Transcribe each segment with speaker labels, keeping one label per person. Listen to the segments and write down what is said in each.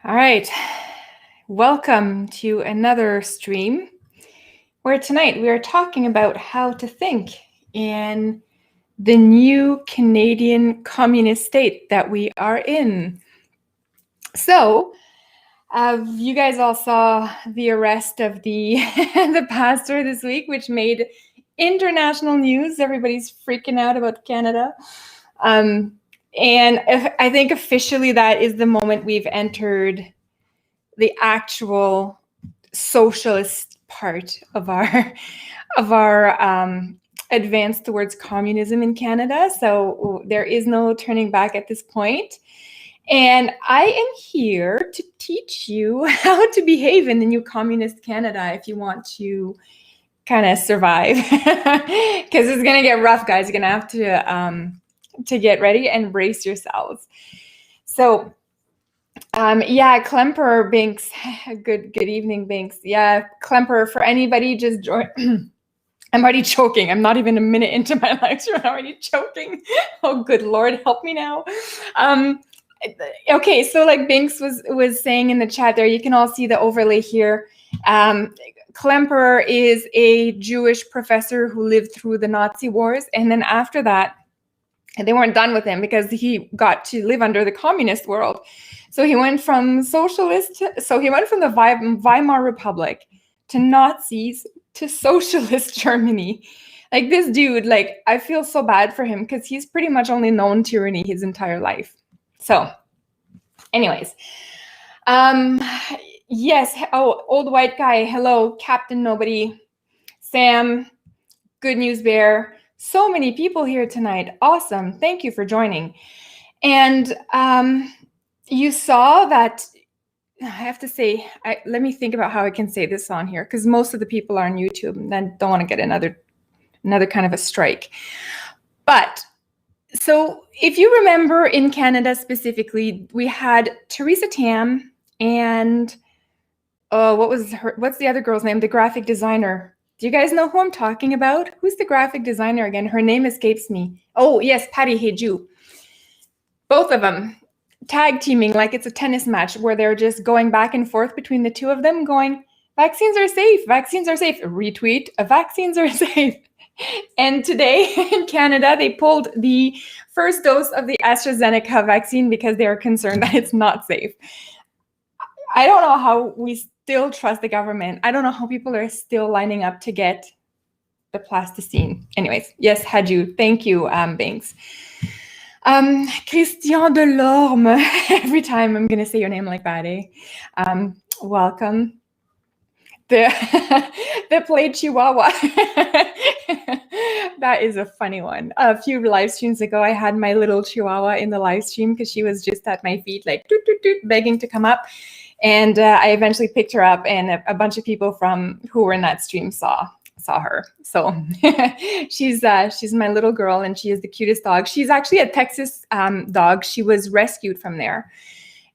Speaker 1: All right, welcome to another stream where tonight we are talking about how to think in the new Canadian communist state that we are in. So, you guys all saw the arrest of the the pastor this week, which made international news. Everybody's freaking out about Canada. And I think officially that is the moment we've entered the actual socialist part of our advance towards communism in Canada. So there is no turning back at this point. And I am here to teach you how to behave in the new communist Canada if you want to kind of survive. Because it's going to get rough, guys. You're going to have to get ready and brace yourselves. So yeah, Klemper Binks. Good evening, Binks. Yeah, Klemper, for anybody just join. I'm already choking. I'm not even a minute into my lecture. I'm already choking. Oh, good Lord, help me now. Okay, so like Binks was saying in the chat there, you can all see the overlay here. Klemper is a Jewish professor who lived through the Nazi wars, and then after that, they weren't done with him because he got to live under the communist world. So he went from socialist, so he went from the Weimar Republic to Nazis to socialist Germany. Like this dude, like I feel so bad for him because he's pretty much only known tyranny his entire life. So anyways, yes. Oh, old white guy. Hello, Captain Nobody, Sam, Good News Bear. So many people here tonight. Awesome. Thank you for joining. And you saw that, I have to say, let me think about how I can say this on here, because most of the people are on YouTube and then don't want to get another kind of a strike. But so if you remember in Canada specifically, we had Theresa Tam and what's the other girl's name? The graphic designer. Do you guys know who I'm talking about? Who's the graphic designer again? Her name escapes me. Oh, yes, Patty Heju. Both of them tag teaming like it's a tennis match where they're just going back and forth between the two of them going, vaccines are safe, vaccines are safe, retweet, vaccines are safe. And today in Canada, they pulled the first dose of the AstraZeneca vaccine because they are concerned that it's not safe. I don't know how we still trust the government. I don't know how people are still lining up to get the plasticine. Anyways, yes, Haju, thank you, Banks. Christian Delorme, every time I'm going to say your name like that, eh? Welcome. The played Chihuahua. That is a funny one. A few live streams ago, I had my little Chihuahua in the live stream because she was just at my feet, like doot, doot, doot, begging to come up. And I eventually picked her up, and a bunch of people who were in that stream saw her. So she's my little girl, and she is the cutest dog. She's actually a Texas dog. She was rescued from there,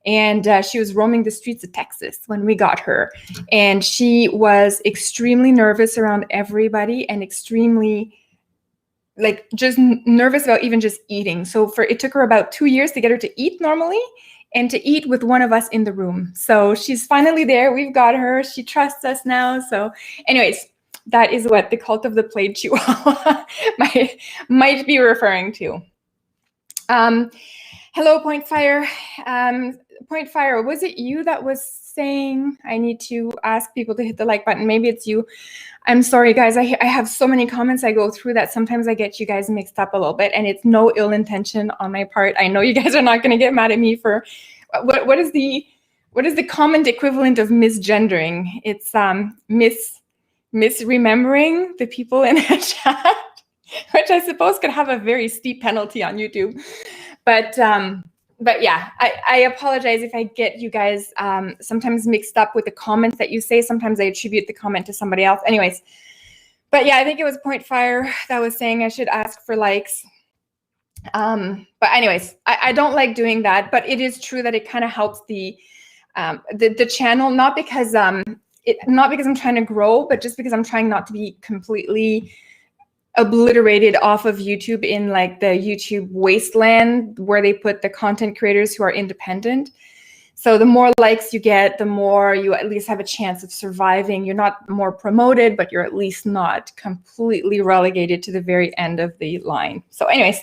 Speaker 1: and she was roaming the streets of Texas when we got her. And she was extremely nervous around everybody and extremely just nervous about even just eating. So it took her about 2 years to get her to eat normally and to eat with one of us in the room. So she's finally there. We've got her. She trusts us now. So anyways, that is what the cult of the plague Chihuahua might be referring to. Hello, Point Fire. Point Fire, was it you that was saying I need to ask people to hit the like button? Maybe it's you. I'm sorry, guys. I have so many comments I go through that sometimes I get you guys mixed up a little bit, and it's no ill intention on my part. I know you guys are not going to get mad at me for what is the comment equivalent of misgendering? It's misremembering the people in the chat, which I suppose could have a very steep penalty on YouTube. But yeah, I apologize if I get you guys sometimes mixed up with the comments that you say. Sometimes I attribute the comment to somebody else. Anyways, but yeah, I think it was Point Fire that was saying I should ask for likes. But anyways, I don't like doing that, but it is true that it kind of helps the channel, not because I'm trying to grow, but just because I'm trying not to be completely obliterated off of YouTube in like the YouTube wasteland where they put the content creators who are independent. So the more likes you get, the more you at least have a chance of surviving. You're not more promoted, but you're at least not completely relegated to the very end of the line. So anyways,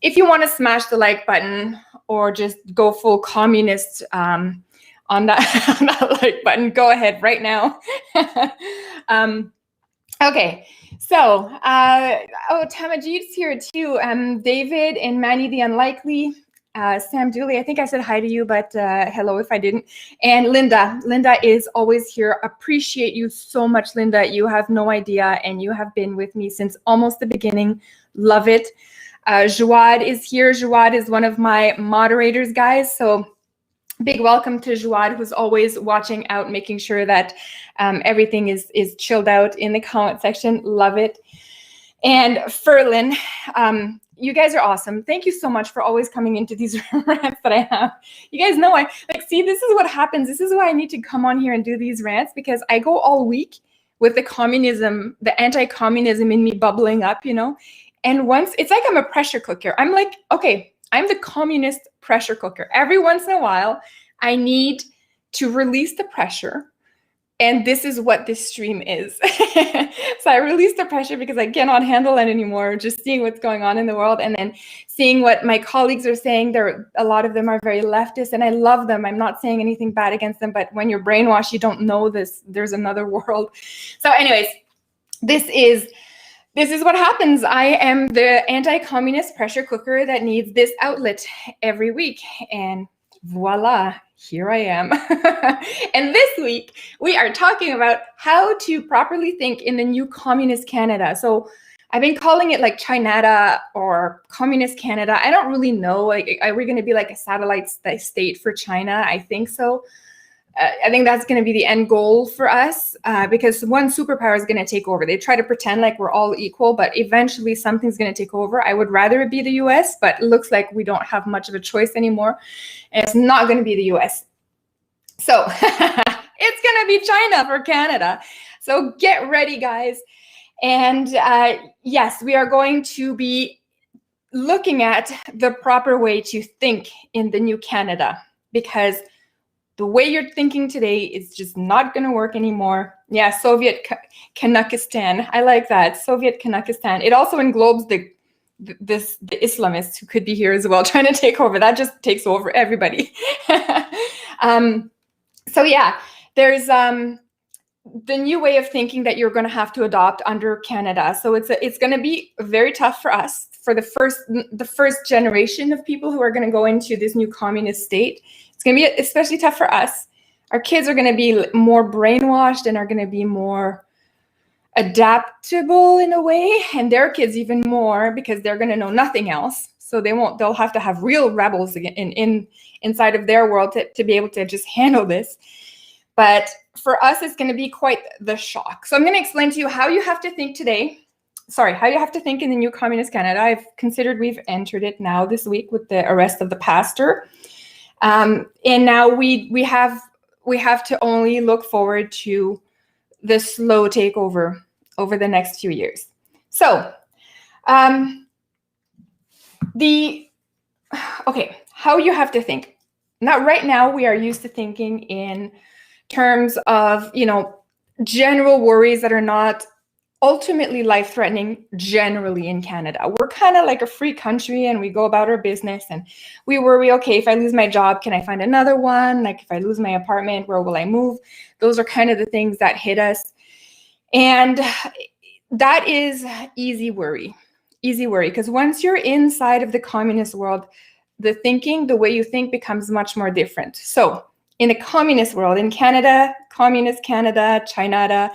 Speaker 1: if you want to smash the like button or just go full communist on that, on that like button, go ahead right now. Okay, so Tamajit's here too. David and Manny the Unlikely. Sam Dooley, I think I said hi to you, but hello if I didn't. And Linda. Linda is always here. Appreciate you so much, Linda. You have no idea, and you have been with me since almost the beginning. Love it. Jawad is here. Jawad is one of my moderators, guys. So big welcome to Jawad, who's always watching out, making sure that everything is chilled out in the comment section. Love it. And Ferlin, you guys are awesome. Thank you so much for always coming into these rants that I have. You guys know see, this is what happens. This is why I need to come on here and do these rants, because I go all week with the communism, the anti-communism in me bubbling up, you know? And once, it's like I'm a pressure cooker. I'm like, okay, I'm the communist pressure cooker. Every once in a while, I need to release the pressure. And this is what this stream is. So I release the pressure because I cannot handle it anymore, just seeing what's going on in the world and then seeing what my colleagues are saying. A lot of them are very leftist, and I love them. I'm not saying anything bad against them, but when you're brainwashed, you don't know this. There's another world. So anyways, this is what happens. I am the anti-communist pressure cooker that needs this outlet every week. And voila, here I am. And this week, we are talking about how to properly think in the new communist Canada. So I've been calling it like Chinata or communist Canada. I don't really know. Like, are we going to be like a satellite state for China? I think so. I think that's going to be the end goal for us, because one superpower is going to take over. They try to pretend like we're all equal, but eventually something's going to take over. I would rather it be the US, but it looks like we don't have much of a choice anymore. And it's not going to be the US. So it's going to be China for Canada. So get ready, guys. And yes, we are going to be looking at the proper way to think in the new Canada, because the way you're thinking today is just not going to work anymore. Yeah, Soviet Kanakistan. I like that. Soviet Kanakistan. It also englobes the Islamists who could be here as well, trying to take over. That just takes over everybody. So yeah, there's the new way of thinking that you're going to have to adopt under Canada. So it's going to be very tough for us, for the first generation of people who are going to go into this new communist state. It's going to be especially tough for us. Our kids are going to be more brainwashed and are going to be more adaptable in a way, and their kids even more, because they're going to know nothing else. So they'll have to have real rebels inside of their world to be able to just handle this. But for us, it's going to be quite the shock. So I'm going to explain to you how you have to think today. Sorry, how you have to think in the new communist Canada. I've considered we've entered it now this week with the arrest of the pastor. And now we have to only look forward to the slow takeover over the next few years. So, how you have to think. Now, right now, we are used to thinking in terms of, general worries that are not ultimately life-threatening generally in Canada. We're kind of like a free country, and we go about our business and we worry, okay, if I lose my job, can I find another one? Like, if I lose my apartment, where will I move? Those are kind of the things that hit us. And that is easy worry, because once you're inside of the communist world, the way you think becomes much more different. So in the communist world, in Canada, communist Canada, Chinata,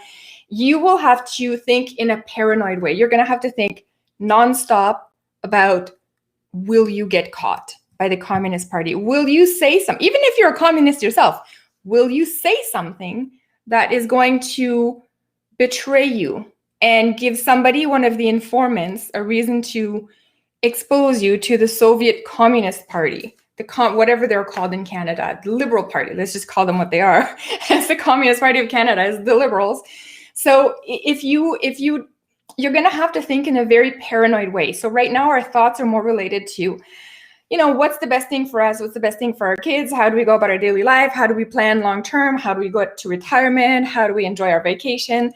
Speaker 1: you will have to think in a paranoid way. You're going to have to think nonstop about, will you get caught by the Communist Party? Will you say something, even if you're a communist yourself, will you say something that is going to betray you and give somebody, one of the informants, a reason to expose you to the Soviet Communist Party, whatever they're called in Canada, the Liberal Party. Let's just call them what they are. It's the Communist Party of Canada, is the Liberals. So you're going to have to think in a very paranoid way. So right now our thoughts are more related to what's the best thing for us? What's the best thing for our kids? How do we go about our daily life? How do we plan long-term? How do we go to retirement? How do we enjoy our vacation?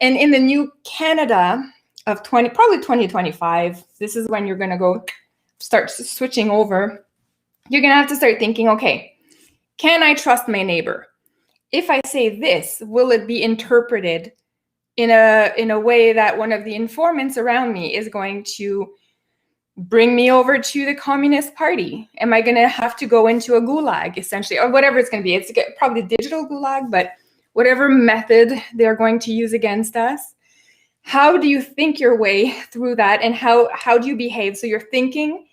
Speaker 1: And in the new Canada of probably 2025, this is when you're going to start switching over. You're going to have to start thinking, okay, can I trust my neighbor? If I say this, will it be interpreted in a way that one of the informants around me is going to bring me over to the Communist Party? Am I going to have to go into a gulag, essentially, or whatever it's going to be? It's probably digital gulag, but whatever method they're going to use against us. How do you think your way through that, and how do you behave? So your thinking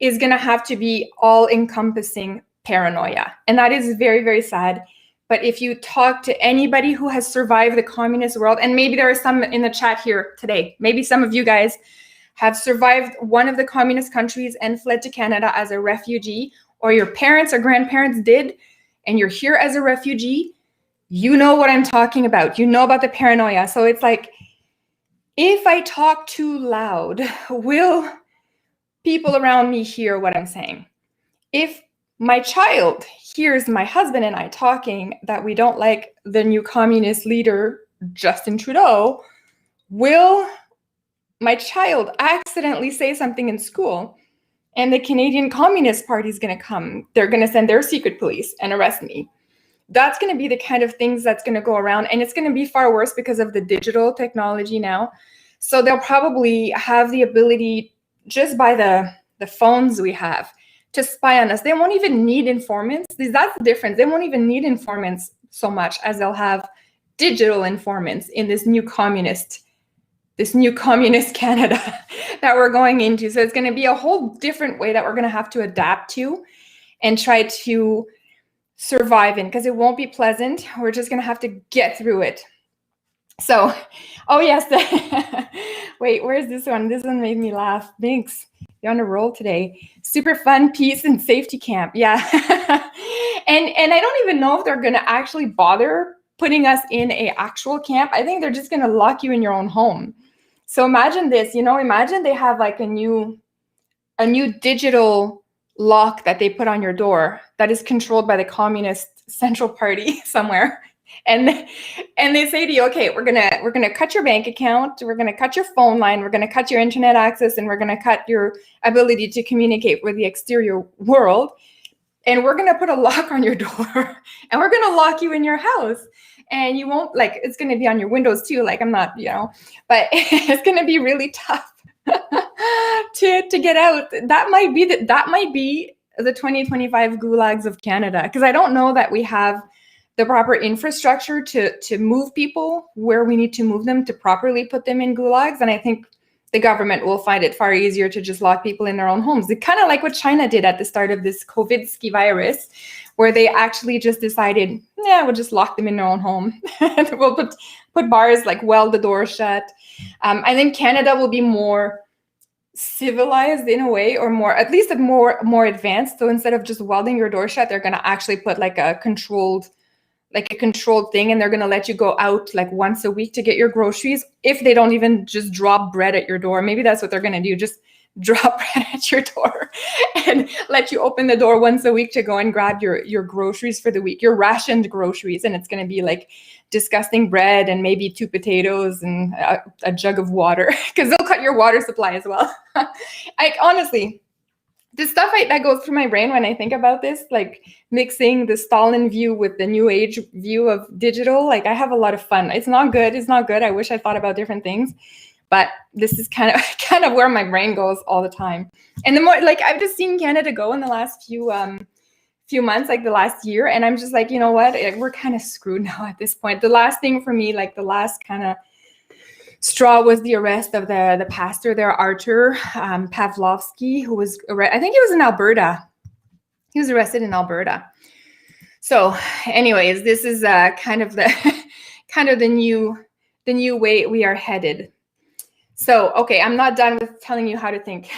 Speaker 1: is going to have to be all-encompassing paranoia, and that is very, very sad. But if you talk to anybody who has survived the communist world, and maybe there are some in the chat here today, maybe some of you guys have survived one of the communist countries and fled to Canada as a refugee, or your parents or grandparents did, and you're here as a refugee, you know what I'm talking about. You know about the paranoia. So it's like, if I talk too loud, will people around me hear what I'm saying? If my child hears my husband and I talking that we don't like the new communist leader, Justin Trudeau, will my child accidentally say something in school and the Canadian Communist Party is going to come? They're going to send their secret police and arrest me. That's going to be the kind of things that's going to go around, and it's going to be far worse because of the digital technology now. So they'll probably have the ability, just by the phones we have, to spy on us. They won't even need informants. That's the difference. They won't even need informants so much as they'll have digital informants in this new communist Canada that we're going into. So it's going to be a whole different way that we're going to have to adapt to and try to survive in, because it won't be pleasant. We're just going to have to get through it. So, oh yes, wait, where's this one? This one made me laugh. Thanks. You're on a roll today. Super fun peace and safety camp. Yeah. and I don't even know if they're going to actually bother putting us in a actual camp. I think they're just going to lock you in your own home. So imagine this, imagine they have like a new digital lock that they put on your door that is controlled by the Communist Central Party somewhere. And they say to you, okay, we're gonna cut your bank account, we're gonna cut your phone line, we're gonna cut your internet access, and we're gonna cut your ability to communicate with the exterior world. And we're gonna put a lock on your door, and we're gonna lock you in your house. And you won't, like, it's gonna be on your windows too. Like, I'm not, but it's gonna be really tough to get out. That might be the 2025 gulags of Canada, because I don't know that we have the proper infrastructure to move people where we need to move them, to properly put them in gulags. And I think the government will find it far easier to just lock people in their own homes. It's kind of like what China did at the start of this COVID virus, where they actually just decided, we'll just lock them in their own home. We'll put bars, like weld the door shut. I think Canada will be more civilized in a way, or more, at least more advanced. So instead of just welding your door shut, they're going to actually put like a controlled thing, and they're going to let you go out like once a week to get your groceries, if they don't even just drop bread at your door. Maybe that's what they're going to do, just drop bread at your door and let you open the door once a week to go and grab your groceries for the week, your rationed groceries. And it's going to be like disgusting bread and maybe 2 potatoes and a jug of water, because they'll cut your water supply as well. Honestly, the stuff that goes through my brain when I think about this, like mixing the Stalin view with the new age view of digital, like I have a lot of fun. It's not good. I wish I thought about different things, but this is kind of where my brain goes all the time. And the more, like, I've just seen Canada go in the last few months, like the last year, and I'm just like, you know what? We're kind of screwed now at this point. The last thing for me, like the last kind of straw, was the arrest of the pastor there, Artur Pavlovsky, who was, I think he was in Alberta. He was arrested in Alberta. So anyways, this is kind of the new way we are headed. So, okay, I'm not done with telling you how to think.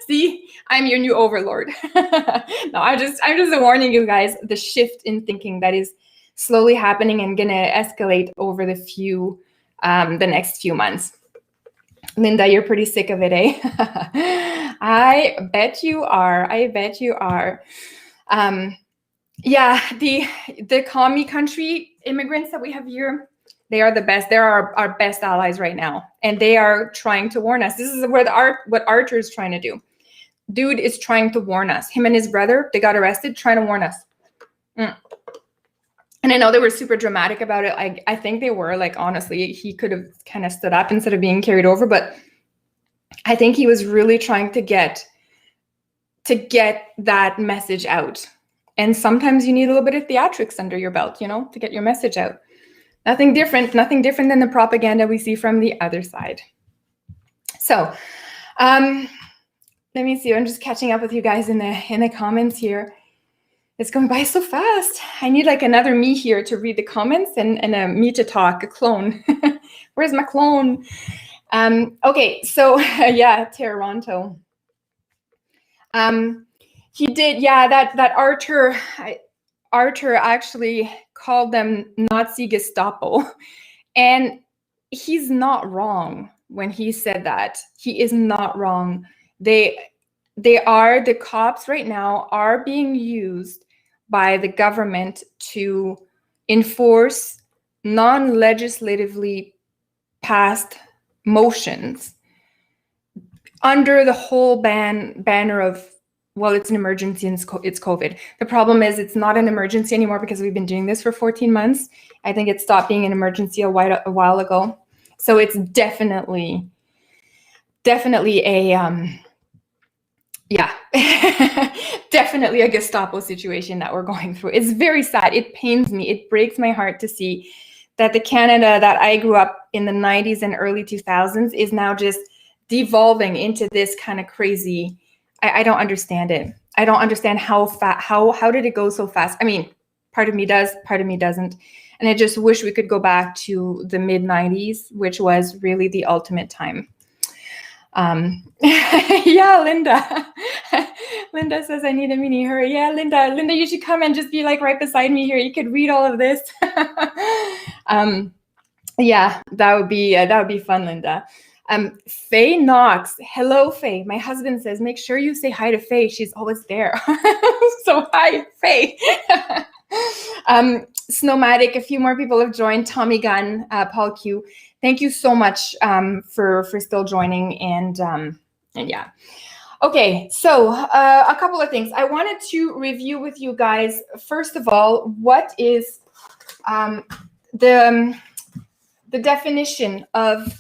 Speaker 1: See, I'm your new overlord. No, I'm just warning you guys, the shift in thinking that is slowly happening and gonna escalate over the next few months. Linda, you're pretty sick of it, eh? I bet you are. I bet you are. Yeah, the commie country immigrants that we have here, they are the best. They're our best allies right now. And they are trying to warn us. This is what Archer is trying to do. Dude is trying to warn us. Him and his brother, they got arrested trying to warn us. And I know they were super dramatic about it. I think they were, like, honestly, he could have kind of stood up instead of being carried over. But I think he was really trying to get that message out. And sometimes you need a little bit of theatrics under your belt, you know, to get your message out. Nothing different than the propaganda we see from the other side. So, let me see. I'm just catching up with you guys in the comments here. It's going by so fast. I need like another me here to read the comments and a me to talk, a clone. Where's my clone? Okay, so yeah, Toronto. He did, yeah, that Archer actually called them Nazi Gestapo. And he's not wrong when he said that. He is not wrong. The cops right now are being used by the government to enforce non-legislatively passed motions under the whole banner of, well, it's an emergency and it's COVID. The problem is it's not an emergency anymore because we've been doing this for 14 months. I think it stopped being an emergency a while ago. So it's definitely a, yeah, definitely a Gestapo situation that we're going through. It's very sad. It pains me. It breaks my heart to see that the Canada that I grew up in the 90s and early 2000s is now just devolving into this kind of crazy. I don't understand it. I don't understand how did it go so fast? I mean, part of me does, part of me doesn't. And I just wish we could go back to the mid 90s, which was really the ultimate time. Yeah, Linda. Linda says I need a mini her. Yeah, Linda, you should come and just be like right beside me here. You could read all of this. Yeah, that would be fun, Linda. Faye Knox. Hello, Faye. My husband says, make sure you say hi to Faye. She's always there. So hi, Faye. Snowmatic, a few more people have joined. Tommy Gunn, Paul Q. Thank you so much for still joining. And yeah. Okay, so a couple of things. I wanted to review with you guys, first of all, what is the definition of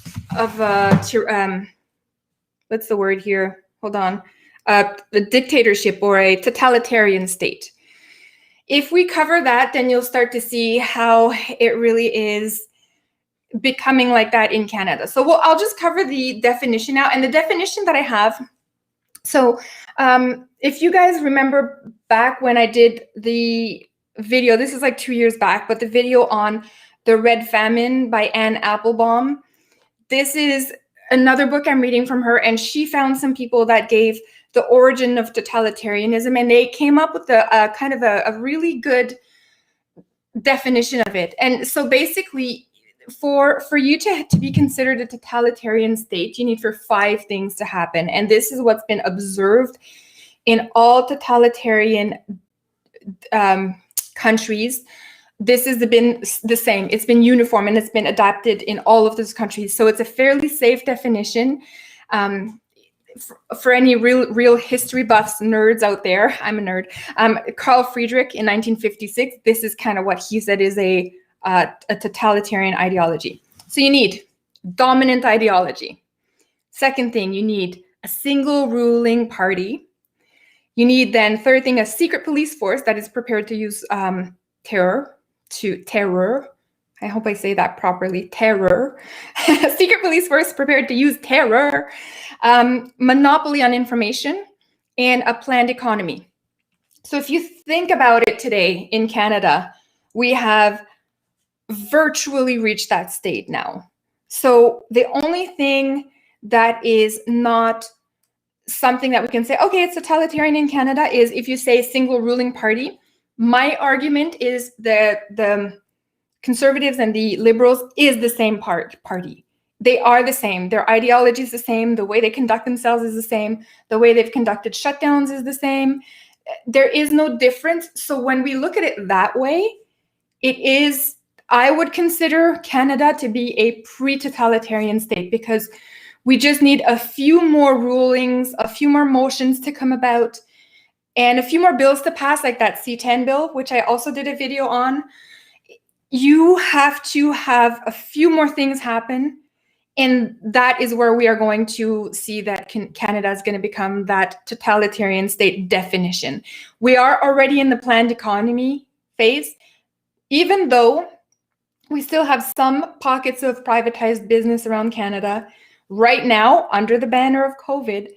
Speaker 1: what's the word here? Hold on. A dictatorship or a totalitarian state. If we cover that, then you'll start to see how it really is becoming like that in Canada. So I'll just cover the definition now. And the definition that I have, so if you guys remember back when I did the video, this is like 2 years back, but the video on The Red Famine by Anne Applebaum, this is another book I'm reading from her, and she found some people that gave the origin of totalitarianism, and they came up with a kind of a really good definition of it. And so basically, for you to be considered a totalitarian state, you need for 5 things to happen. And this is what's been observed in all totalitarian countries. This has been the same. It's been uniform and it's been adapted in all of those countries. So it's a fairly safe definition. For any real history buffs, nerds out there, I'm a nerd. Carl Friedrich in 1956, this is kind of what he said is a totalitarian ideology. So you need dominant ideology. Second thing, you need a single ruling party. You need then, third thing, a secret police force that is prepared to use terror. I hope I say that properly. Terror. Secret police force prepared to use terror. Monopoly on information, and a planned economy. So if you think about it today in Canada, we have virtually reached that state now. So the only thing that is not something that we can say, okay, it's totalitarian in Canada, is if you say single ruling party. My argument is that the Conservatives and the Liberals is the same party. They are the same. Their ideology is the same. The way they conduct themselves is the same. The way they've conducted shutdowns is the same. There is no difference. So when we look at it that way, it is, I would consider Canada to be a pre-totalitarian state, because we just need a few more rulings, a few more motions to come about, and a few more bills to pass, like that C-10 bill, which I also did a video on. You have to have a few more things happen. And that is where we are going to see that Canada is going to become that totalitarian state definition. We are already in the planned economy phase, even though we still have some pockets of privatized business around Canada. Right now, under the banner of COVID,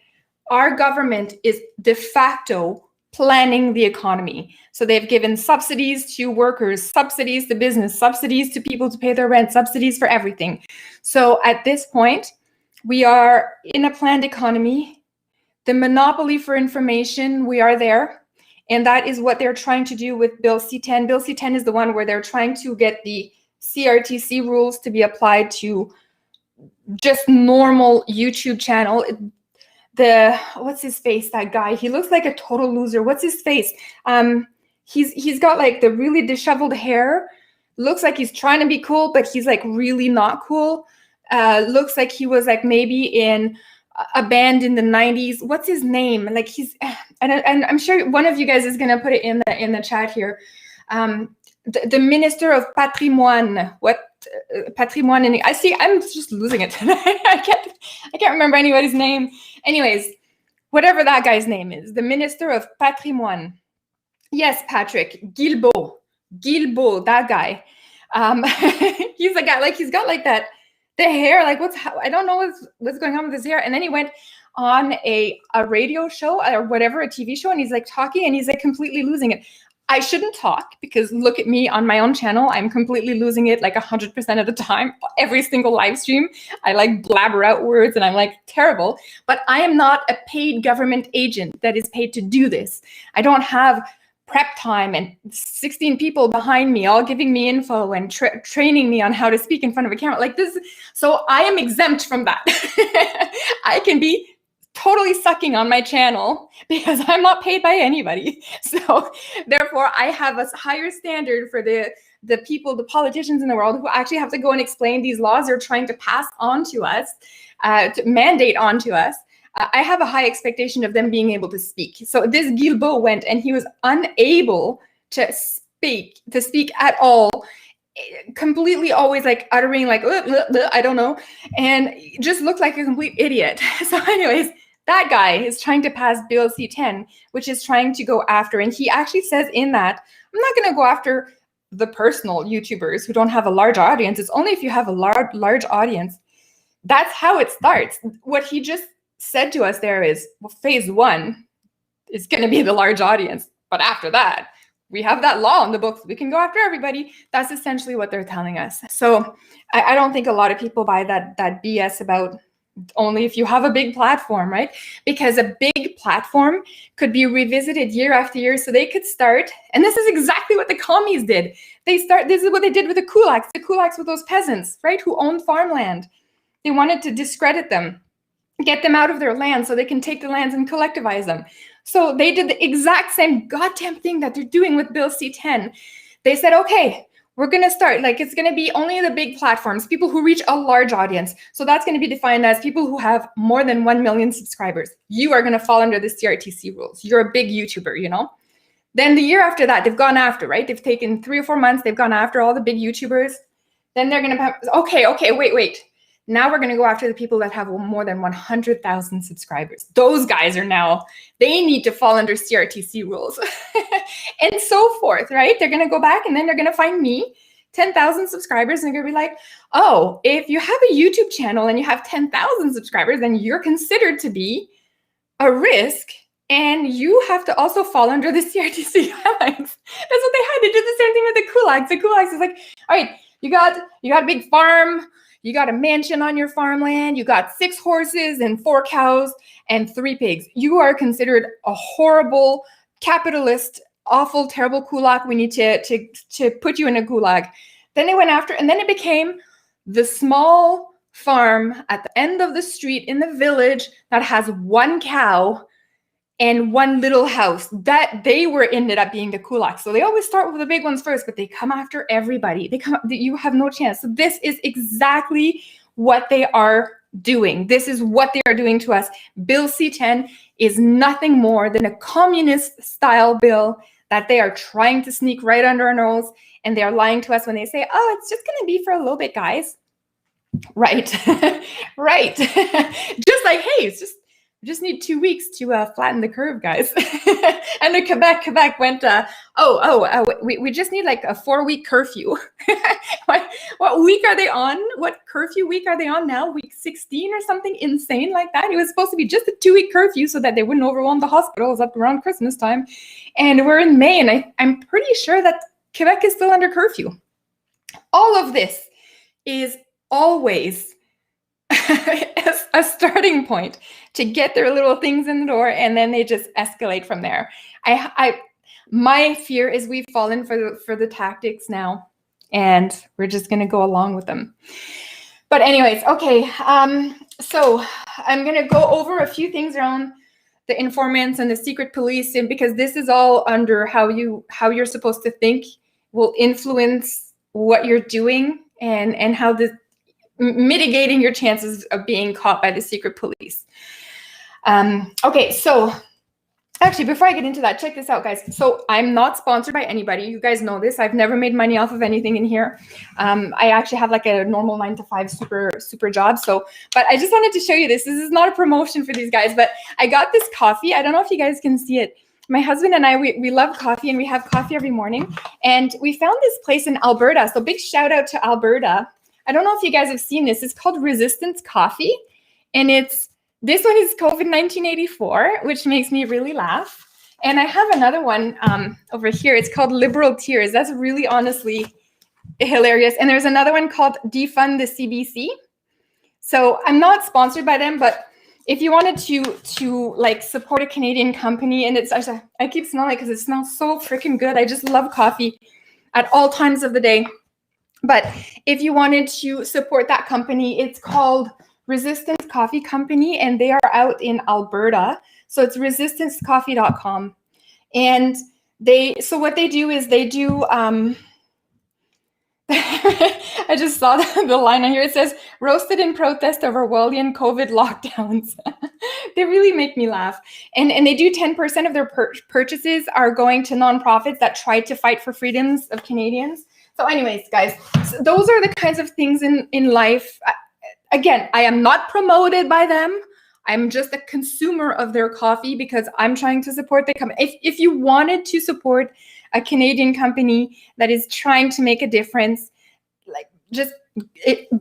Speaker 1: our government is de facto planning the economy. So they've given subsidies to workers, subsidies to business, subsidies to people to pay their rent, subsidies for everything. So at this point, we are in a planned economy. The monopoly for information, we are there. And that is what they're trying to do with Bill C-10. Bill C-10 is the one where they're trying to get the CRTC rules to be applied to just normal YouTube channel. What's his face, that guy? He looks like a total loser. What's his face? He's got like the really disheveled hair. Looks like he's trying to be cool, but he's like really not cool. Looks like he was like maybe in a band in the 90s. What's his name? Like and I'm sure one of you guys is gonna put it in the chat here. The Minister of Patrimoine. Patrimoine? And I see. I'm just losing it tonight. I can't remember anybody's name. Anyways, whatever that guy's name is, the Minister of Patrimoine. Yes, Patrick Guilbeault, that guy. He's a guy, like he's got like that, the hair, like I don't know what's going on with his hair. And then he went on a radio show or whatever, a TV show, and he's like talking and he's like completely losing it. I shouldn't talk, because look at me on my own channel. I'm completely losing it like 100% of the time. Every single live stream, I like blabber out words and I'm like terrible. But I am not a paid government agent that is paid to do this. I don't have prep time and 16 people behind me all giving me info and training me on how to speak in front of a camera like this. So I am exempt from that. I can be totally sucking on my channel because I'm not paid by anybody. So therefore I have a higher standard for the people, the politicians in the world who actually have to go and explain these laws they're trying to pass on to us, to mandate onto us. I have a high expectation of them being able to speak. So this Guilbeault went and he was unable to speak at all, completely always like uttering like, I don't know, and just looked like a complete idiot. So anyways, that guy is trying to pass Bill C-10, which is trying to go after, and he actually says in that, I'm not going to go after the personal YouTubers who don't have a large audience. It's only if you have a large audience. That's how it starts. What he just said to us there is, well, phase one is going to be the large audience. But after that, we have that law in the books. We can go after everybody. That's essentially what they're telling us. So I don't think a lot of people buy that BS about only if you have a big platform, right? Because a big platform could be revisited year after year. So they could start, and this is exactly what the commies did. This is what they did with the kulaks with those peasants, right? Who owned farmland. They wanted to discredit them, get them out of their land so they can take the lands and collectivize them. So they did the exact same goddamn thing that they're doing with Bill C-10. They said, okay, we're going to start, like it's going to be only the big platforms, people who reach a large audience. So that's going to be defined as people who have more than 1 million subscribers. You are going to fall under the CRTC rules. You're a big YouTuber, you know? Then the year after that, they've gone after, right? They've taken 3 or 4 months. They've gone after all the big YouTubers. Then they're going to have, okay, wait. Now we're going to go after the people that have more than 100,000 subscribers. Those guys are now, they need to fall under CRTC rules and so forth, right? They're going to go back and then they're going to find me, 10,000 subscribers, and they're going to be like, oh, if you have a YouTube channel and you have 10,000 subscribers, then you're considered to be a risk and you have to also fall under the CRTC guidelines. That's what they had to do. The same thing with the kulaks. The kulaks is like, all right, you got a big farm. You got a mansion on your farmland. You got 6 horses and 4 cows and 3 pigs. You are considered a horrible, capitalist, awful, terrible kulak. We need to put you in a gulag. Then they went after, and then it became the small farm at the end of the street in the village that has one cow and one little house, that they ended up being the kulaks. So they always start with the big ones first, but they come after everybody. You have no chance. So this is exactly what they are doing. This is what they are doing to us. Bill C-10 is nothing more than a communist style bill that they are trying to sneak right under our nose. And they are lying to us when they say, oh, it's just going to be for a little bit, guys. Right. Right. Just like, hey, we just need 2 weeks to flatten the curve, guys. And then Quebec went, we just need like a 4-week curfew. What week are they on? What curfew week are they on now? Week 16 or something insane like that? It was supposed to be just a 2-week curfew so that they wouldn't overwhelm the hospitals up around Christmas time. And we're in May, and I'm pretty sure that Quebec is still under curfew. All of this is always a starting point to get their little things in the door, and then they just escalate from there. My fear is we've fallen for the tactics now, and we're just going to go along with them. But anyways, okay. So I'm going to go over a few things around the informants and the secret police, and because this is all under how you're supposed to think will influence what you're doing, and how the mitigating your chances of being caught by the secret police. Okay, so actually, before I get into that, check this out, guys. So I'm not sponsored by anybody. You guys know this. I've never made money off of anything in here. I actually have like a normal 9-to-5 super job. So, but I just wanted to show you this. This is not a promotion for these guys, but I got this coffee. I don't know if you guys can see it. My husband and I, we love coffee, and we have coffee every morning. And we found this place in Alberta. So big shout out to Alberta. I don't know if you guys have seen this. It's called Resistance Coffee. And this one is COVID 1984, which makes me really laugh. And I have another one over here. It's called Liberal Tears. That's really honestly hilarious. And there's another one called Defund the CBC. So I'm not sponsored by them, but if you wanted to like support a Canadian company, and I keep smelling it because it smells so freaking good. I just love coffee at all times of the day. But if you wanted to support that company, it's called Resistance Coffee Company, and they are out in Alberta. So it's resistancecoffee.com. And so what they do is they do, I just saw the line on here. It says, roasted in protest of Orwellian COVID lockdowns. They really make me laugh. And they do 10% of their purchases are going to nonprofits that try to fight for freedoms of Canadians. So anyways, guys, so those are the kinds of things in life. Again, I am not promoted by them. I'm just a consumer of their coffee because I'm trying to support the company. If you wanted to support a Canadian company that is trying to make a difference, like just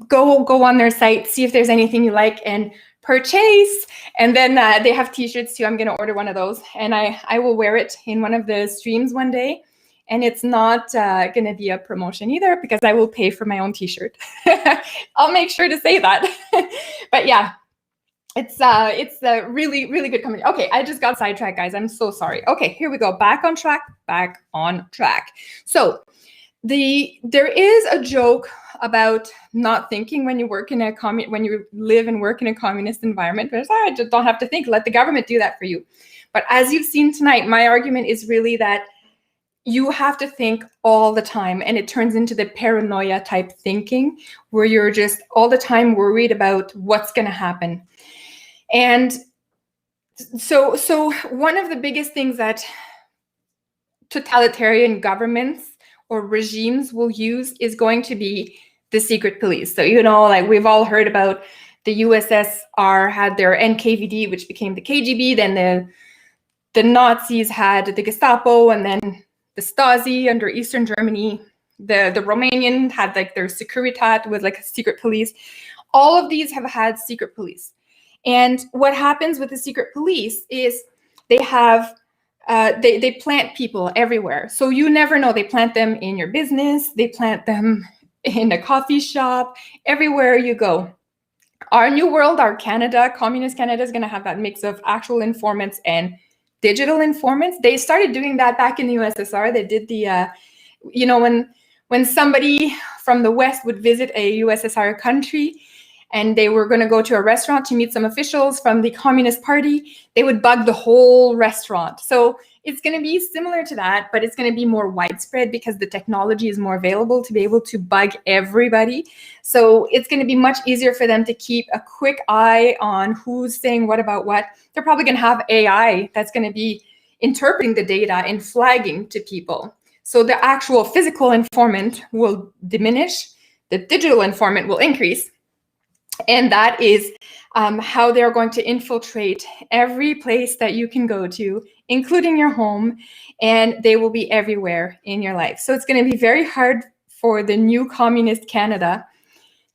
Speaker 1: go on their site, see if there's anything you like, and purchase. And then they have t-shirts too. I'm going to order one of those, and I will wear it in one of the streams one day. And it's not going to be a promotion either because I will pay for my own t-shirt. I'll make sure to say that. But yeah, it's a really, really good company. Okay, I just got sidetracked, guys. I'm so sorry. Okay, here we go. Back on track. So there is a joke about not thinking when you work in when you live and work in a communist environment. But I just don't have to think. Let the government do that for you. But as you've seen tonight, my argument is really that you have to think all the time, and it turns into the paranoia type thinking where you're just all the time worried about what's going to happen. And so one of the biggest things that totalitarian governments or regimes will use is going to be the secret police. So, like we've all heard about the USSR had their NKVD, which became the KGB. Then the Nazis had the Gestapo, and then the Stasi under Eastern Germany. The Romanian had like their Securitat with like a secret police. All of these have had secret police. And what happens with the secret police is they have they plant people everywhere. So you never know. They plant them in your business. They plant them in a coffee shop, everywhere you go. Our new world, our Canada, communist Canada, is going to have that mix of actual informants and digital informants. They started doing that back in the USSR. They did the, when somebody from the West would visit a USSR country, and they were going to go to a restaurant to meet some officials from the Communist Party, they would bug the whole restaurant. So it's going to be similar to that, but it's going to be more widespread because the technology is more available to be able to bug everybody. So it's going to be much easier for them to keep a quick eye on who's saying what about what. They're probably going to have AI that's going to be interpreting the data and flagging to people. So the actual physical informant will diminish, the digital informant will increase. And that is how they're going to infiltrate every place that you can go to, including your home, and they will be everywhere in your life. So it's going to be very hard for the new communist Canada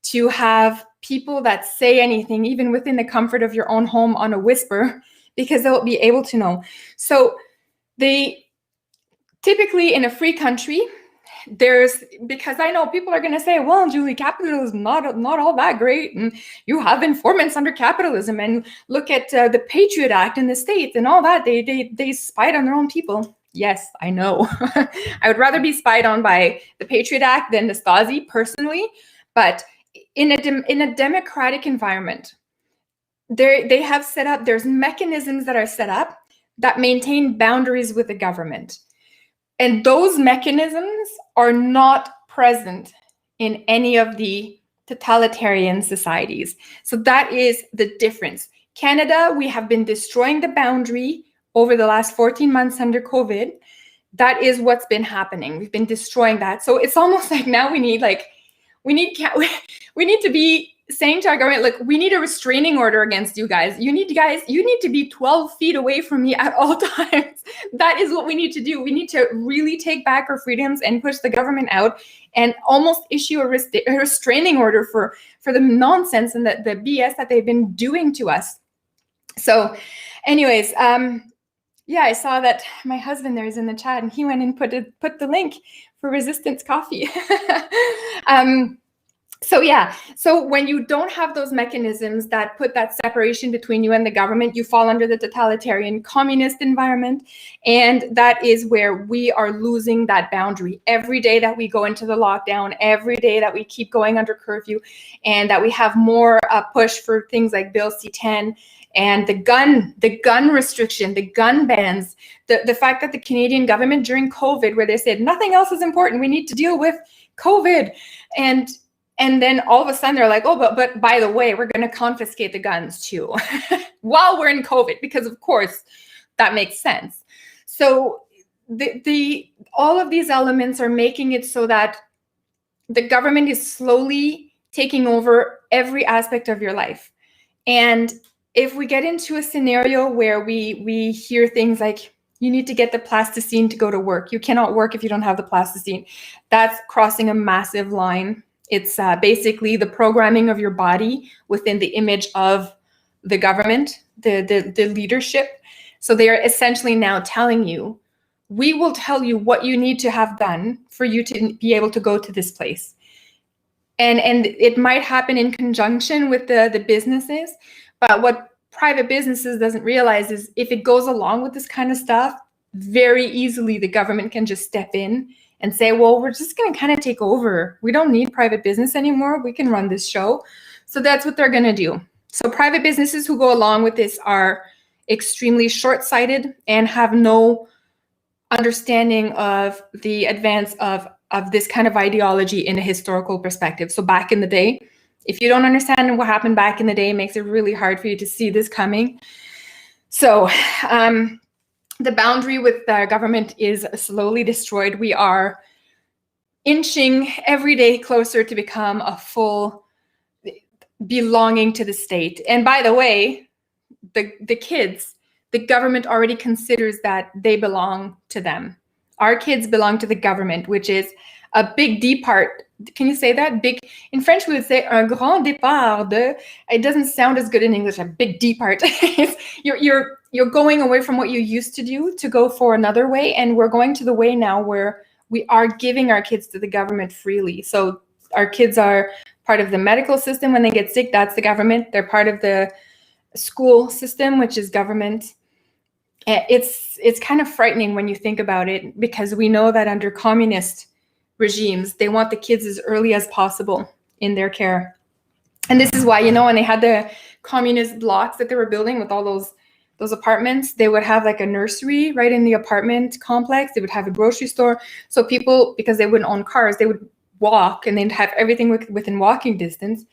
Speaker 1: to have people that say anything, even within the comfort of your own home on a whisper, because they'll be able to know. So they typically in a free country, because I know people are going to say, well, Julie, capitalism is not all that great, and you have informants under capitalism, and look at the Patriot Act in the States and all that. They spied on their own people. Yes, I know. I would rather be spied on by the Patriot Act than the Stasi personally, but in a democratic environment, they have set up, there's mechanisms that are set up that maintain boundaries with the government. And those mechanisms are not present in any of the totalitarian societies. So that is the difference. Canada, we have been destroying the boundary over the last 14 months under COVID. That is what's been happening. We've been destroying that. So it's almost like now we need to be saying to our government, look, we need a restraining order against you guys. You need to be 12 feet away from me at all times. That is what we need to do. We need to really take back our freedoms and push the government out and almost issue a restraining order for the nonsense and the BS that they've been doing to us. So anyways, yeah, I saw that my husband there is in the chat, and he went and put the link for Resistance Coffee. So yeah, so when you don't have those mechanisms that put that separation between you and the government, you fall under the totalitarian communist environment. And that is where we are losing that boundary. Every day that we go into the lockdown, every day that we keep going under curfew, and that we have more push for things like Bill C-10 and the gun restriction, the gun bans, the fact that the Canadian government during COVID, where they said nothing else is important, we need to deal with COVID, and then all of a sudden they're like, oh, but by the way, we're going to confiscate the guns too, while we're in COVID, because of course that makes sense. So all of these elements are making it so that the government is slowly taking over every aspect of your life. And if we get into a scenario where we hear things like, you need to get the plasticine to go to work. You cannot work if you don't have the plasticine. That's crossing a massive line. It's basically the programming of your body within the image of the government, the leadership. So they are essentially now telling you, we will tell you what you need to have done for you to be able to go to this place. And it might happen in conjunction with the businesses, but what private businesses doesn't realize is if it goes along with this kind of stuff, very easily the government can just step in and say, well, we're just going to kind of take over. We don't need private business anymore. We can run this show. So that's what they're going to do. So private businesses who go along with this are extremely short-sighted and have no understanding of the advance of this kind of ideology in a historical perspective. So back in the day, if you don't understand what happened back in the day, it makes it really hard for you to see this coming. So the boundary with the government is slowly destroyed. We are inching every day closer to become a full belonging to the state. And by the way, the kids, the government already considers that they belong to them. Our kids belong to the government, which is a big depart. Can you say that? Big, in French we would say un grand départ de. It doesn't sound as good in English. A big depart. You're going away from what you used to do to go for another way, and we're going to the way now where we are giving our kids to the government freely. So our kids are part of the medical system. When they get sick, that's the government. They're part of the school system, which is government. It's kind of frightening when you think about it, because we know that under communist regimes, they want the kids as early as possible in their care. And this is why, when they had the communist blocks that they were building with all those apartments, they would have like a nursery right in the apartment complex. They would have a grocery store. So people, because they wouldn't own cars, they would walk, and they'd have everything within walking distance.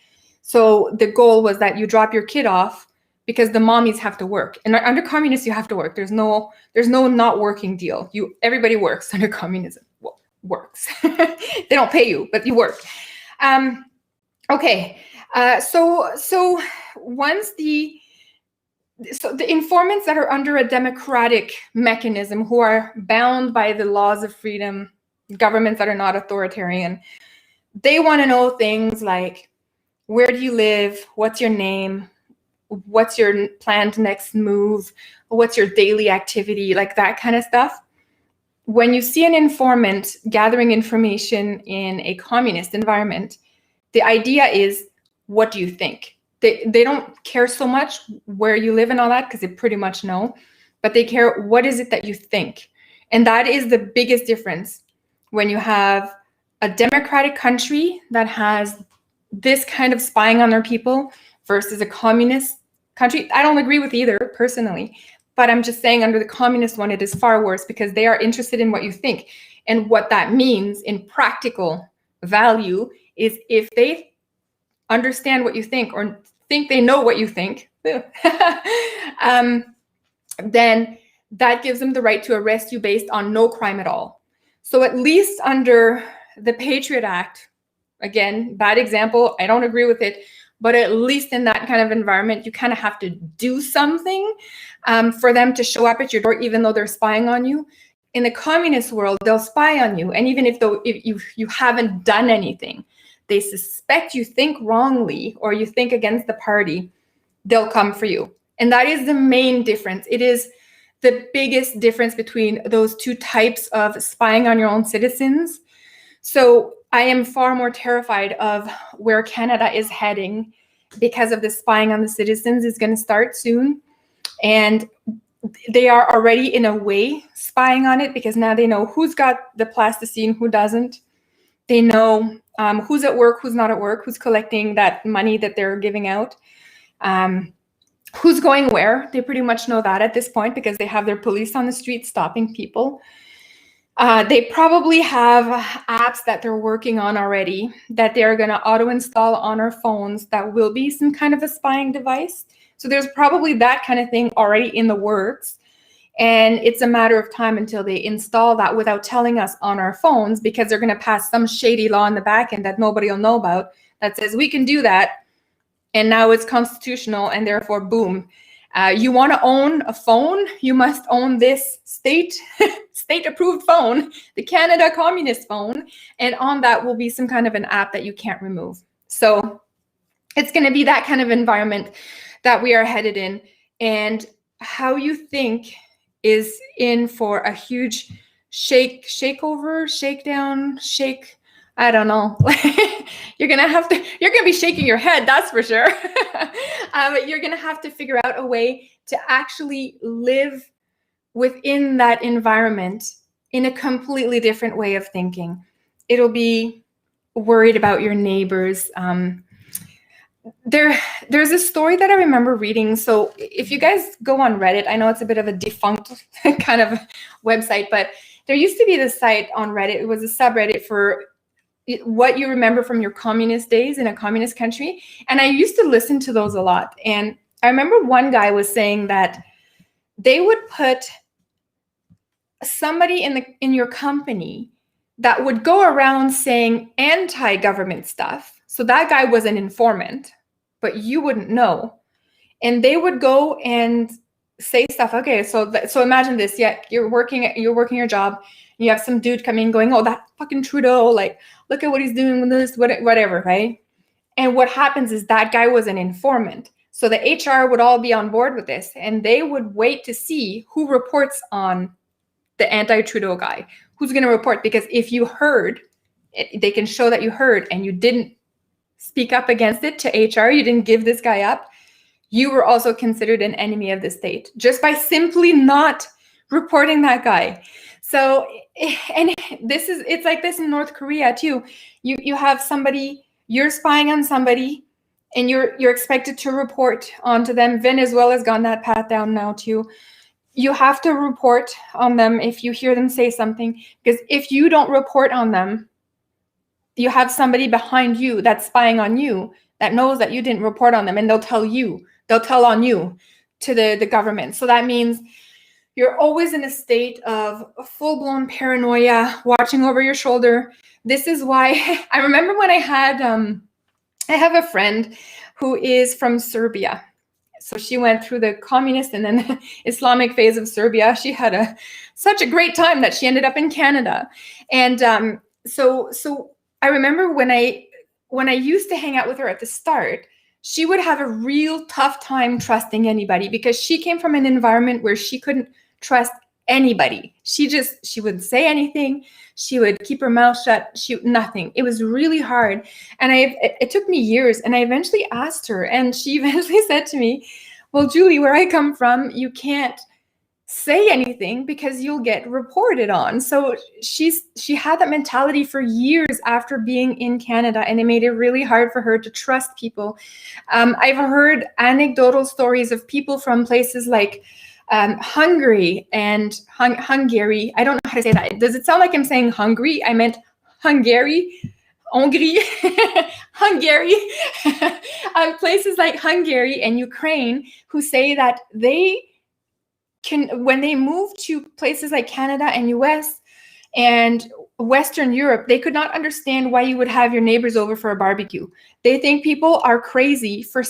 Speaker 1: So the goal was that you drop your kid off, because the mommies have to work. And under communists, you have to work. There's no not working deal. Everybody works under communism. Well, works. They don't pay you, but you work. Okay. So once the informants that are under a democratic mechanism, who are bound by the laws of freedom, governments that are not authoritarian, they want to know things like, where do you live? What's your name? What's your planned next move? What's your daily activity? Like that kind of stuff. When you see an informant gathering information in a communist environment, the idea is, what do you think? They don't care so much where you live and all that, because they pretty much know, but they care, what is it that you think? And that is the biggest difference when you have a democratic country that has this kind of spying on their people versus a communist country. I don't agree with either personally, but I'm just saying under the communist one, it is far worse, because they are interested in what you think. And what that means in practical value is, if they understand what you think, or think they know what you think, then that gives them the right to arrest you based on no crime at all. So at least under the Patriot Act, again, bad example, I don't agree with it, but at least in that kind of environment, you kind of have to do something for them to show up at your door, even though they're spying on you. In the communist world, they'll spy on you, and even if you haven't done anything, they suspect you think wrongly or you think against the party, they'll come for you. And that is the main difference. It is the biggest difference between those two types of spying on your own citizens. So I am far more terrified of where Canada is heading, because of the spying on the citizens is going to start soon. And they are already, in a way, spying on it, because now they know who's got the plasticine, who doesn't. They know who's at work, who's not at work, who's collecting that money that they're giving out, who's going where. They pretty much know that at this point, because they have their police on the street stopping people. They probably have apps that they're working on already that they're going to auto-install on our phones that will be some kind of a spying device. So there's probably that kind of thing already in the works. And it's a matter of time until they install that without telling us on our phones, because they're going to pass some shady law in the back end that nobody will know about that says we can do that. And now it's constitutional, and therefore, boom. You want to own a phone, you must own this state-approved phone, the Canada Communist phone, and on that will be some kind of an app that you can't remove. So it's going to be that kind of environment that we are headed in, and how you think is in for a huge shakeover, shakedown, I don't know. You're going to be shaking your head, that's for sure. But you're going to have to figure out a way to actually live within that environment in a completely different way of thinking. It'll be worried about your neighbors. There's a story that I remember reading. So if you guys go on Reddit, I know it's a bit of a defunct kind of website, but there used to be this site on Reddit. It was a subreddit for what you remember from your communist days in a communist country. And I used to listen to those a lot. And I remember one guy was saying that they would put somebody in your company that would go around saying anti-government stuff. So that guy was an informant, but you wouldn't know. And they would go and say stuff. Okay, so imagine this. Yeah, you're working your job. And you have some dude coming going, oh, that fucking Trudeau, like, look at what he's doing with this, whatever, right? And what happens is that guy was an informant. So the HR would all be on board with this, and they would wait to see who reports on the anti-Trudeau guy, who's going to report. Because if you heard, they can show that you heard and you didn't speak up against it to HR, you didn't give this guy up, you were also considered an enemy of the state just by simply not reporting that guy. So, and it's like this in North Korea too. You have somebody, you're spying on somebody, and you're expected to report onto them. Venezuela's gone that path down now too. You have to report on them if you hear them say something, because if you don't report on them, you have somebody behind you that's spying on you, that knows that you didn't report on them, and they'll tell on you to the government. So that means you're always in a state of full-blown paranoia, watching over your shoulder. This is why I remember when I have a friend who is from Serbia. So she went through the communist and then the Islamic phase of Serbia. She had such a great time that she ended up in Canada. And so I remember when I used to hang out with her at the start, she would have a real tough time trusting anybody, because she came from an environment where she couldn't trust anybody. She wouldn't say anything. She would keep her mouth shut. Nothing. It was really hard. And it took me years, and I eventually asked her, and she eventually said to me, well, Julie, where I come from, you can't say anything because you'll get reported on. So she had that mentality for years after being in Canada, and it made it really hard for her to trust people. I've heard anecdotal stories of people from places like Hungary and Hungary. I don't know how to say that. Does it sound like I'm saying Hungary? I meant Hungary. Hungary. Places like Hungary and Ukraine, who say that they can, when they move to places like Canada and US and Western Europe, they could not understand why you would have your neighbors over for a barbecue. They think people are crazy for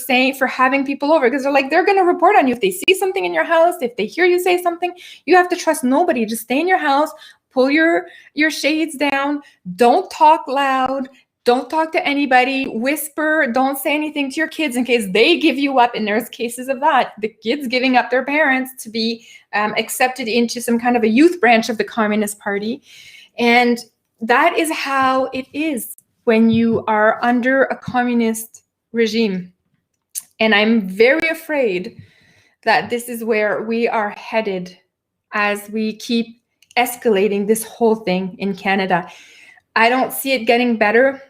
Speaker 1: having people over, because they're going to report on you if they see something in your house. If they hear you say something, you have to trust nobody. Just stay in your house, pull your shades down, don't talk loud, don't talk to anybody, whisper, don't say anything to your kids in case they give you up. And there's cases of that, the kids giving up their parents to be accepted into some kind of a youth branch of the Communist Party. And that is how it is when you are under a communist regime. And I'm very afraid that this is where we are headed as we keep escalating this whole thing in Canada. I don't see it getting better.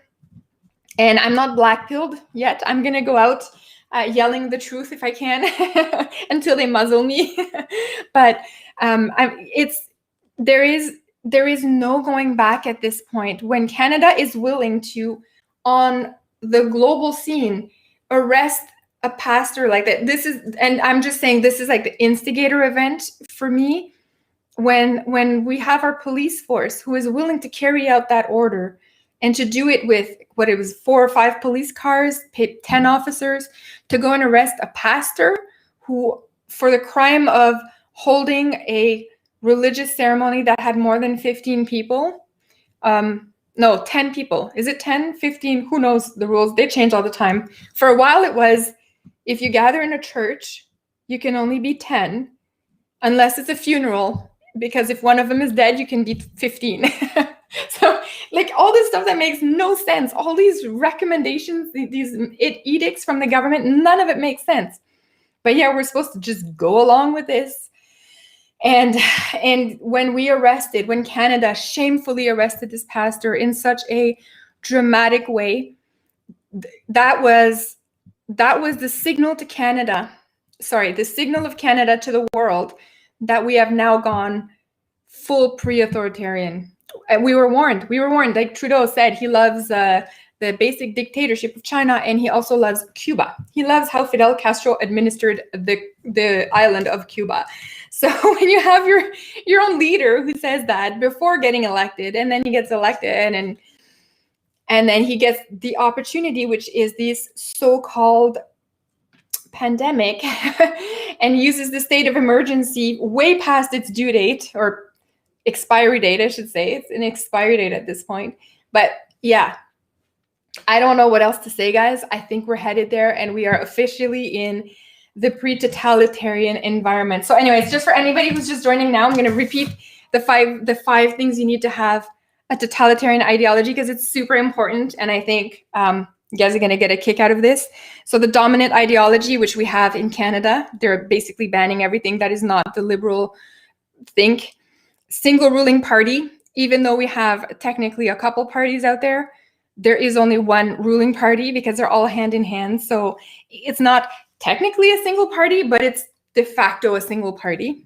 Speaker 1: And I'm not black-pilled yet. I'm going to go out yelling the truth if I can until they muzzle me. But there is no going back at this point. When Canada is willing to, on the global scene, arrest a pastor like that, and I'm just saying this is like the instigator event for me, when we have our police force who is willing to carry out that order, and to do it with 4 or 5 police cars, pay 10 officers to go and arrest a pastor who, for the crime of holding a religious ceremony that had more than 15 people. No, 10 people. Is it 10, 15? Who knows the rules? They change all the time. For a while it was, if you gather in a church, you can only be 10, unless it's a funeral, because if one of them is dead, you can be 15. So all this stuff that makes no sense, all these recommendations, these edicts from the government, none of it makes sense. But yeah, we're supposed to just go along with this. And when Canada shamefully arrested this pastor in such a dramatic way, that was the signal to Canada, the signal of Canada to the world that we have now gone full pre-authoritarian. We were warned. Like Trudeau said, he loves the basic dictatorship of China, and he also loves Cuba. He loves how Fidel Castro administered the island of Cuba. So when you have your own leader who says that before getting elected, and then he gets elected, and then he gets the opportunity, which is this so-called pandemic, and uses the state of emergency way past its due date, or expiry date, I should say. It's an expiry date at this point. But yeah, I don't know what else to say, guys. I think we're headed there, and we are officially in the pre-totalitarian environment. So anyways, just for anybody who's just joining now, I'm going to repeat the five things you need to have a totalitarian ideology, because it's super important, and I think you guys are going to get a kick out of this. So the dominant ideology, which we have in Canada, they're basically banning everything that is not the liberal think. Single ruling party, even though we have technically a couple parties out there, there is only one ruling party because they're all hand in hand. So it's not technically a single party, but it's de facto a single party.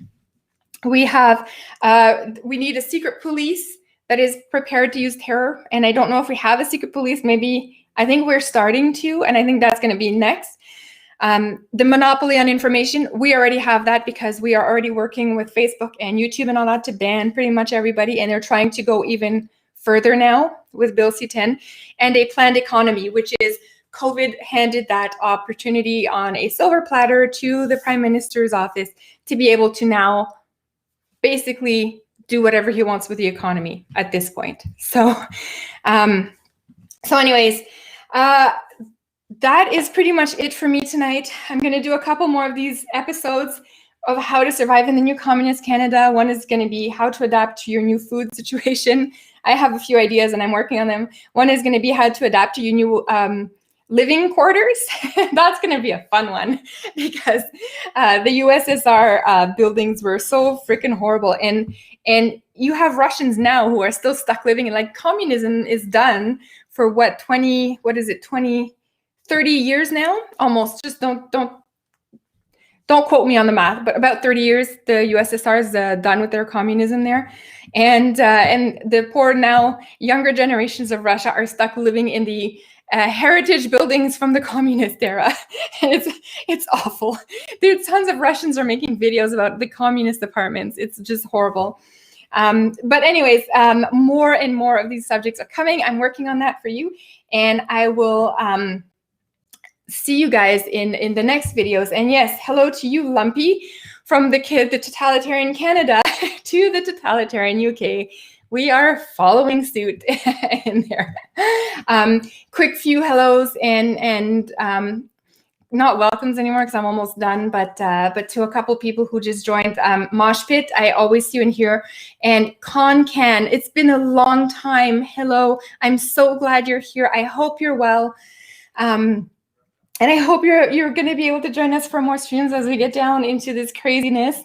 Speaker 1: We need a secret police that is prepared to use terror. And I don't know if we have a secret police. Maybe, I think we're starting to, and I think that's going to be next. The monopoly on information, we already have that because we are already working with Facebook and YouTube and all that to ban pretty much everybody. And they're trying to go even further now with Bill C-10, and a planned economy, which is COVID handed that opportunity on a silver platter to the Prime Minister's office to be able to now basically do whatever he wants with the economy at this point. So, anyways, that is pretty much it for me tonight. I'm going to do a couple more of these episodes of how to survive in the new communist Canada. One is going to be how to adapt to your new food situation. I have a few ideas and I'm working on them. One is going to be how to adapt to your new living quarters. That's going to be a fun one because the USSR buildings were so freaking horrible. And you have Russians now who are still stuck living in, like, communism is done for 30 years now, almost. Just don't quote me on the math, but about 30 years the USSR is done with their communism there, and the poor now younger generations of Russia are stuck living in the heritage buildings from the communist era. It's awful. There's tons of Russians are making videos about the communist apartments. It's just horrible. But anyways, more and more of these subjects are coming. I'm working on that for you, and I will see you guys in the next videos. And yes, hello to you, Lumpy, from the totalitarian Canada to the totalitarian UK. We are following suit in there. Quick few hellos and not welcomes anymore because I'm almost done, but to a couple people who just joined. Mosh Pit, I always see you in here. And Can, it's been a long time. Hello, I'm so glad you're here. I hope you're well. And I hope you're going to be able to join us for more streams as we get down into this craziness.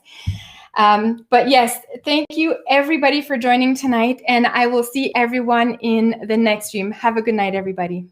Speaker 1: But yes, thank you everybody for joining tonight, and I will see everyone in the next stream. Have a good night, everybody.